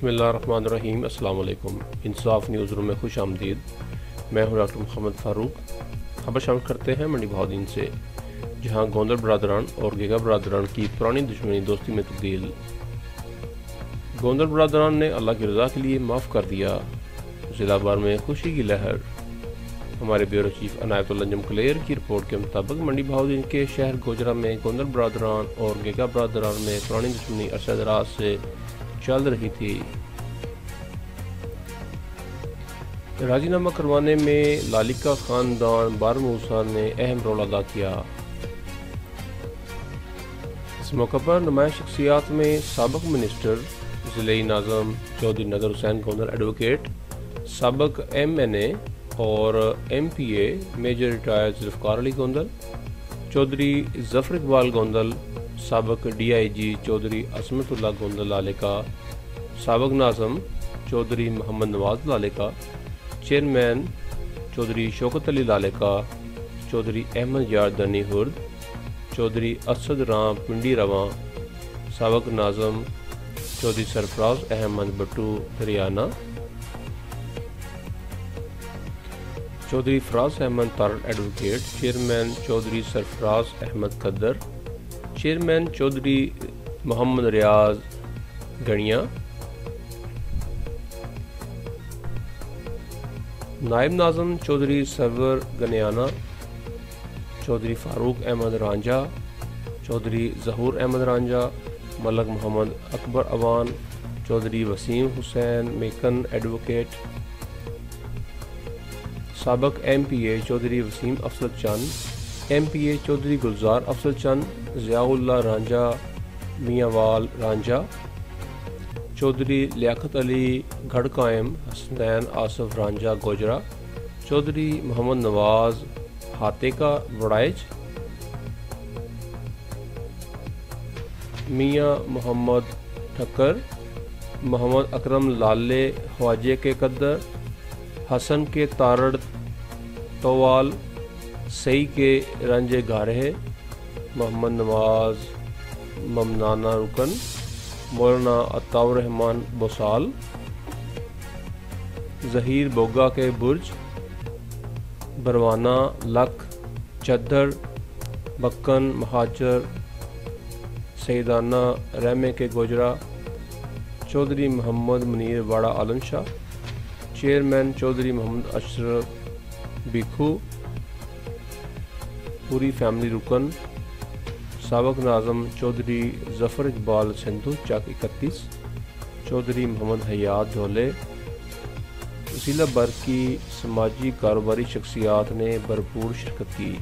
بسم اللہ الرحمن الرحیم۔ السلام علیکم۔ انصاف نیوز روم میں خوش آمدید۔ میں ہوں ڈاکٹر محمد فاروق۔ خبر شامل کرتے ہیں منڈی بہاؤدین سے، جہاں گوندل برادران اور گیگا برادران کی پرانی دشمنی دوستی میں تبدیل۔ گوندل برادران نے اللہ کی رضا کے لیے معاف کر دیا، ضلع بھر میں خوشی کی لہر۔ ہمارے بیورو چیف عنایت اللہ انجم کلیر کی رپورٹ کے مطابق منڈی بہاؤدین کے شہر گوجرا میں گوندل برادران اور گیگا برادران میں پرانی دشمنی عرصہ دراز سے چل رہی تھی۔ راضی نامہ کروانے میں لالکا خاندان بارموسا نے اہم رول ادا کیا۔ اس موقع پر نمایاں شخصیات میں سابق منسٹر ضلعی ناظم چودھری نگر حسین گوندل ایڈوکیٹ، سابق MNA اور MPA میجر ریٹائر ذوالفقار علی گوندل، چودھری ظفر اقبال گوندل، سابق DIG چودھری عصمت اللہ گوندل لالکا، سابق ناظم چودھری محمد نواز لالکا، چیئرمین چودھری شوکت علی لالکا، چودھری احمد یار دنی ہرد، چودھری اسد رام پنڈی رواں، سابق ناظم چودھری سرفراز احمد بٹو دریانہ، چودھری فراز احمد تارڑ ایڈوکیٹ، چیئرمین چودھری سرفراز احمد قدر، چیئرمین چودھری محمد ریاض گنیا، نائب ناظم چودھری سرور گنیانہ، چودھری فاروق احمد رانجھا، چودھری ظہور احمد رانجھا، ملک محمد اکبر اوان، چودھری وسیم حسین میکن ایڈوکیٹ، سابق MPA چودھری وسیم افضل چند، MPA چودھری گلزار افضل چند، ضیاء اللہ رانجھا میاں وال رانجھا، چودھری لیاقت علی گھڑ قائم، حسنین آصف رانجھا گوجرا، چودھری محمد نواز ہاتے کا وڑائچ، میاں محمد ٹھکر، محمد اکرم لالے خواجے کے قدر، حسن کے تارڑ توال، سئی کے رنجے گارہے، محمد نواز ممنانہ رکن، مولانا عطاء الرحمن بوسال، ظہیر بوگا کے برج، بروانہ لکھ چدر، بکن مہاجر سیدانہ رحمے کے گوجرا، چودھری محمد منیر واڑہ عالم شاہ، چیئرمین چودھری محمد اشرف بیکھو، پوری فیملی رکن، سابق ناظم چودھری ظفر اقبال سندھو چک 31، چودھری محمد حیات دھولے۔ ضلع بھر کی سماجی کاروباری شخصیات نے بھرپور شرکت کی۔